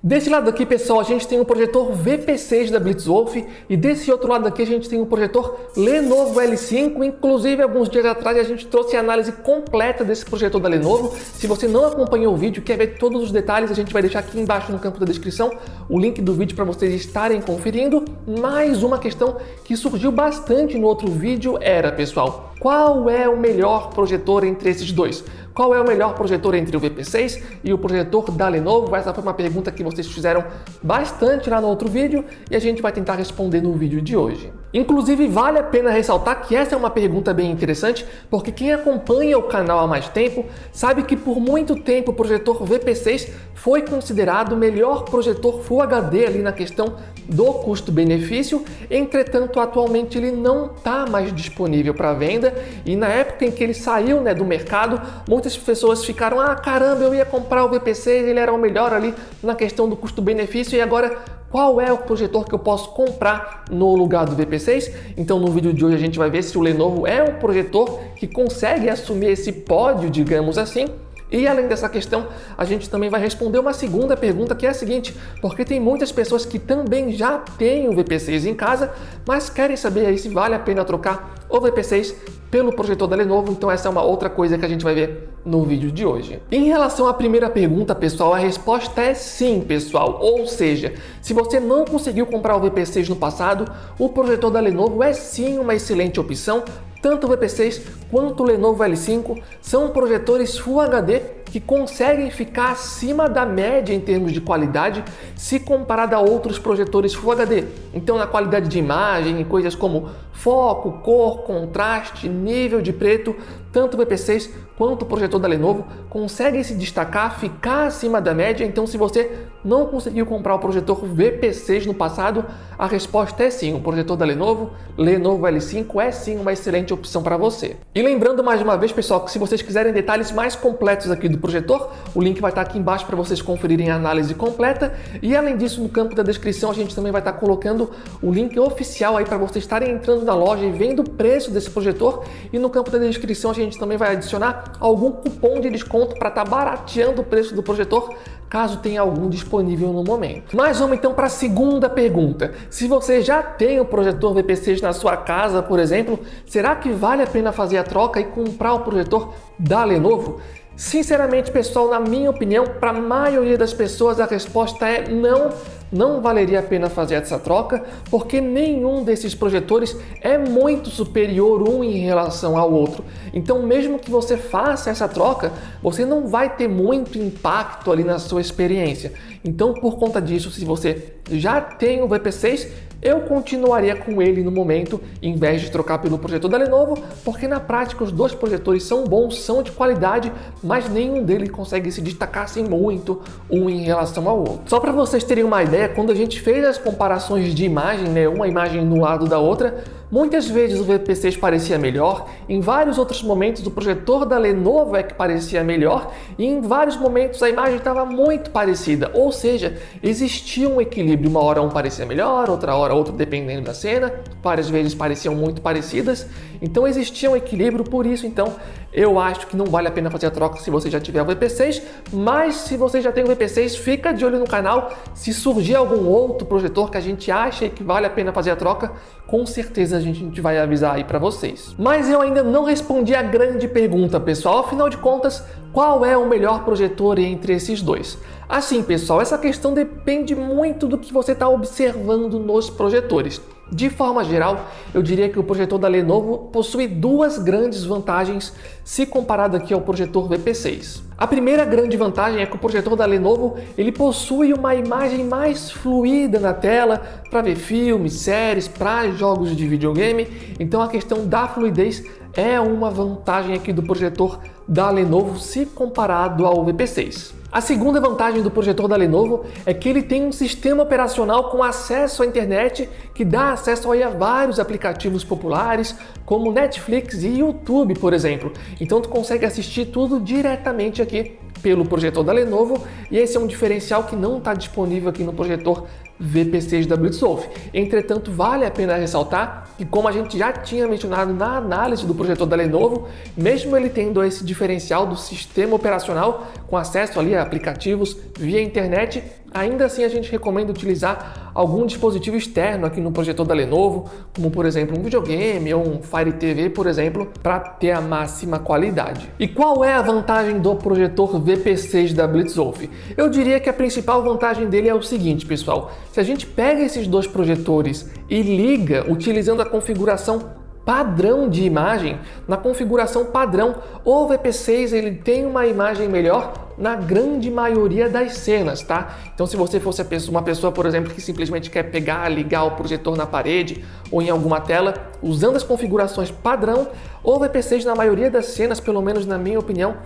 Desse lado aqui, pessoal, a gente tem o projetor VP6 da Blitzwolf e desse outro lado aqui a gente tem o projetor Lenovo L5. Inclusive, alguns dias atrás a gente trouxe a análise completa desse projetor da Lenovo. Se você não acompanhou o vídeo, quer ver todos os detalhes, a gente vai deixar aqui embaixo no campo da descrição o link do vídeo para vocês estarem conferindo. Mais uma questão que surgiu bastante no outro vídeo era, pessoal, qual é o melhor projetor entre esses dois? Qual é o melhor projetor entre o VP6 e o projetor da Lenovo? Essa foi uma pergunta que vocês fizeram bastante lá no outro vídeo e a gente vai tentar responder no vídeo de hoje. Inclusive, vale a pena ressaltar que essa é uma pergunta bem interessante, porque quem acompanha o canal há mais tempo sabe que por muito tempo o projetor VP6 foi considerado o melhor projetor Full HD ali na questão do custo-benefício. Entretanto, atualmente ele não está mais disponível para venda e na época em que ele saiu, do mercado, muitas pessoas ficaram, caramba, eu ia comprar o VP6, ele era o melhor ali na questão do custo-benefício e agora qual é o projetor que eu posso comprar no lugar do VP6? Então no vídeo de hoje a gente vai ver se o Lenovo é um projetor que consegue assumir esse pódio, digamos assim. E além dessa questão, a gente também vai responder uma segunda pergunta, que é a seguinte: porque tem muitas pessoas que também já têm o VP6 em casa, mas querem saber aí se vale a pena trocar o VP6 pelo projetor da Lenovo. Então essa é uma outra coisa que a gente vai ver no vídeo de hoje. Em relação à primeira pergunta, pessoal, a resposta é sim, pessoal. Ou seja, se você não conseguiu comprar o VP6 no passado, o projetor da Lenovo é sim uma excelente opção. Tanto o VP6 quanto o Lenovo L5 são projetores Full HD que conseguem ficar acima da média em termos de qualidade se comparado a outros projetores Full HD. Então, na qualidade de imagem, em coisas como foco, cor, contraste, nível de preto, tanto o VP6 quanto o projetor da Lenovo conseguem se destacar, ficar acima da média. Então, se você não conseguiu comprar o projetor VP6 no passado, a resposta é sim. O projetor da Lenovo L5 é sim uma excelente opção para você. E lembrando mais uma vez, pessoal, que se vocês quiserem detalhes mais completos aqui do projetor, o link vai estar aqui embaixo para vocês conferirem a análise completa. E além disso, no campo da descrição a gente também vai estar colocando o link oficial aí para vocês estarem entrando na loja e vendo o preço desse projetor. E no campo da descrição a gente também vai adicionar algum cupom de desconto para estar barateando o preço do projetor, caso tenha algum disponível no momento. Mas vamos então para a segunda pergunta. Se você já tem o projetor VP6 na sua casa, por exemplo, será que vale a pena fazer a troca e comprar o projetor da Lenovo? Sinceramente, pessoal, na minha opinião, para a maioria das pessoas a resposta é não. Não valeria a pena fazer essa troca, porque nenhum desses projetores é muito superior um em relação ao outro. Então, mesmo que você faça essa troca, você não vai ter muito impacto ali na sua experiência. Então, por conta disso, se você já tem o VP6, eu continuaria com ele no momento, em vez de trocar pelo projetor da Lenovo, porque na prática os dois projetores são bons, são de qualidade, mas nenhum deles consegue se destacar assim muito um em relação ao outro. Só para vocês terem uma ideia, quando a gente fez as comparações de imagem, uma imagem no lado da outra, muitas vezes o VP6 parecia melhor, em vários outros momentos o projetor da Lenovo é que parecia melhor e em vários momentos a imagem estava muito parecida, ou seja, existia um equilíbrio, uma hora um parecia melhor, outra hora outro, dependendo da cena, várias vezes pareciam muito parecidas, então existia um equilíbrio. Por isso então eu acho que não vale a pena fazer a troca se você já tiver o VP6, mas se você já tem o VP6, fica de olho no canal. Se surgir algum outro projetor que a gente acha que vale a pena fazer a troca, com certeza a gente vai avisar aí para vocês. Mas eu ainda não respondi a grande pergunta, pessoal. Afinal de contas, qual é o melhor projetor entre esses dois? Assim, pessoal, essa questão depende muito do que você está observando nos projetores. De forma geral, eu diria que o projetor da Lenovo possui duas grandes vantagens se comparado aqui ao projetor VP6. A primeira grande vantagem é que o projetor da Lenovo ele possui uma imagem mais fluida na tela para ver filmes, séries, para jogos de videogame. Então a questão da fluidez é uma vantagem aqui do projetor da Lenovo se comparado ao VP6. A segunda vantagem do projetor da Lenovo é que ele tem um sistema operacional com acesso à internet que dá acesso a vários aplicativos populares como Netflix e YouTube, por exemplo. Então tu consegue assistir tudo diretamente aqui pelo projetor da Lenovo e esse é um diferencial que não está disponível aqui no projetor VP6 da Blitzwolf. Entretanto, vale a pena ressaltar que, como a gente já tinha mencionado na análise do projetor da Lenovo, mesmo ele tendo esse diferencial do sistema operacional com acesso ali a aplicativos via internet, Ainda assim, a gente recomenda utilizar algum dispositivo externo aqui no projetor da Lenovo, como por exemplo um videogame ou um Fire TV, por exemplo, para ter a máxima qualidade. E qual é a vantagem do projetor VP6 da BlitzWolf? Eu diria que a principal vantagem dele é o seguinte, pessoal: se a gente pega esses dois projetores e liga utilizando a configuração padrão de imagem, na configuração padrão, o VP6 ele tem uma imagem melhor na grande maioria das cenas, tá? Então, se você fosse uma pessoa, por exemplo, que simplesmente quer pegar, ligar o projetor na parede ou em alguma tela, usando as configurações padrão, o VP6 na maioria das cenas, pelo menos na minha opinião,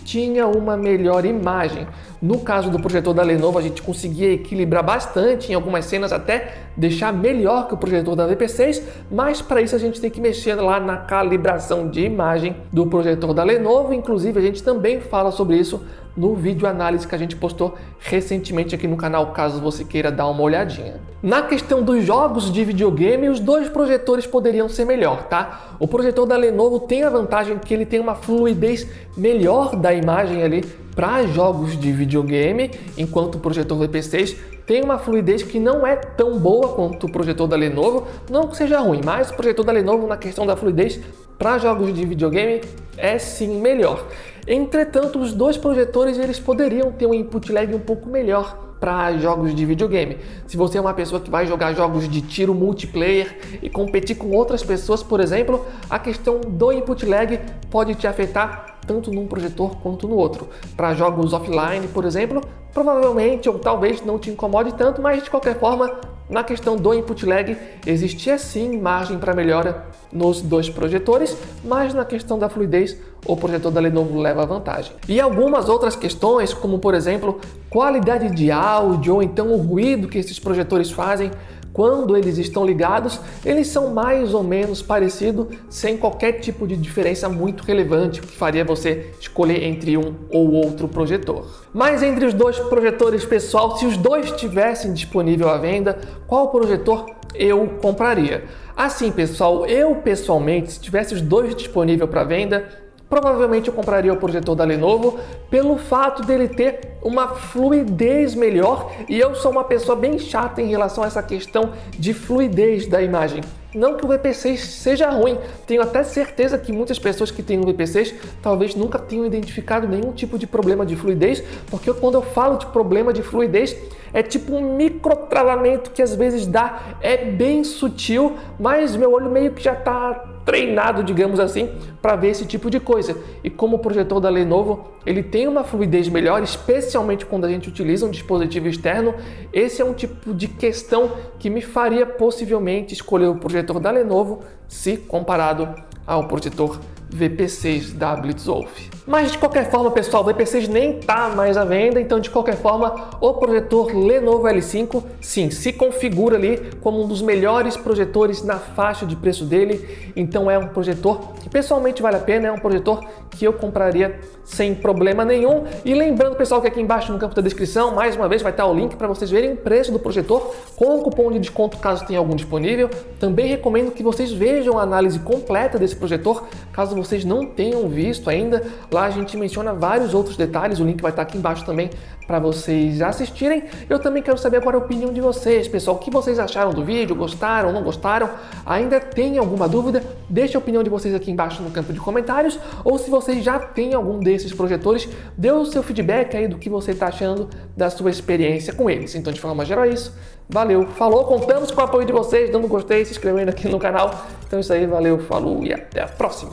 tinha uma melhor imagem. No caso do projetor da Lenovo, a gente conseguia equilibrar bastante em algumas cenas, até deixar melhor que o projetor da VP6, mas para isso a gente tem que mexer lá na calibração de imagem do projetor da Lenovo. Inclusive, a gente também fala sobre isso no vídeo análise que a gente postou recentemente aqui no canal, caso você queira dar uma olhadinha. Na questão dos jogos de videogame, os dois projetores poderiam ser melhor, tá? O projetor da Lenovo tem a vantagem que ele tem uma fluidez melhor da imagem ali para jogos de videogame, enquanto o projetor VP6 tem uma fluidez que não é tão boa quanto o projetor da Lenovo. Não que seja ruim, mas o projetor da Lenovo na questão da fluidez para jogos de videogame é sim melhor. Entretanto, os dois projetores eles poderiam ter um input lag um pouco melhor para jogos de videogame. Se você é uma pessoa que vai jogar jogos de tiro multiplayer e competir com outras pessoas, por exemplo, a questão do input lag pode te afetar tanto num projetor quanto no outro. Para jogos offline, por exemplo, provavelmente ou talvez não te incomode tanto, mas de qualquer forma, na questão do input lag, existia sim margem para melhora nos dois projetores, mas na questão da fluidez, o projetor da Lenovo leva vantagem. E algumas outras questões, como por exemplo, qualidade de áudio ou então o ruído que esses projetores fazem, quando eles estão ligados, eles são mais ou menos parecidos, sem qualquer tipo de diferença muito relevante que faria você escolher entre um ou outro projetor. Mas entre os dois projetores, pessoal, se os dois estivessem disponíveis à venda, qual projetor eu compraria? Assim, pessoal, eu pessoalmente, se tivesse os dois disponíveis para venda, provavelmente eu compraria o projetor da Lenovo pelo fato dele ter uma fluidez melhor, e eu sou uma pessoa bem chata em relação a essa questão de fluidez da imagem. Não que o VP6 seja ruim, tenho até certeza que muitas pessoas que têm o VP6 talvez nunca tenham identificado nenhum tipo de problema de fluidez, porque quando eu falo de problema de fluidez, é tipo um microtravamento que às vezes dá, é bem sutil, mas meu olho meio que já está treinado, digamos assim, para ver esse tipo de coisa. E como o projetor da Lenovo, ele tem uma fluidez melhor, especialmente quando a gente utiliza um dispositivo externo, esse é um tipo de questão que me faria possivelmente escolher o projetor da Lenovo se comparado ao projetor VP6 da BlitzWolf. Mas de qualquer forma, pessoal, o VP6 nem está mais à venda, então de qualquer forma, o projetor Lenovo L5, sim, se configura ali como um dos melhores projetores na faixa de preço dele, então é um projetor que pessoalmente vale a pena, é um projetor que eu compraria sem problema nenhum. E lembrando, pessoal, que aqui embaixo no campo da descrição, mais uma vez, vai estar o link para vocês verem o preço do projetor com o cupom de desconto, caso tenha algum disponível. Também recomendo que vocês vejam a análise completa desse projetor, caso vocês não tenham visto ainda. Lá a gente menciona vários outros detalhes, o link vai estar aqui embaixo também para vocês assistirem. Eu também quero saber agora a opinião de vocês, pessoal. O que vocês acharam do vídeo? Gostaram, não gostaram? Ainda tem alguma dúvida? Deixe a opinião de vocês aqui embaixo no campo de comentários. Ou se vocês já têm algum desses projetores, dê o seu feedback aí do que você está achando da sua experiência com eles. Então, de forma geral, é isso. Valeu, falou, contamos com o apoio de vocês, dando gostei, se inscrevendo aqui no canal. Então é isso aí, valeu, falou e até a próxima.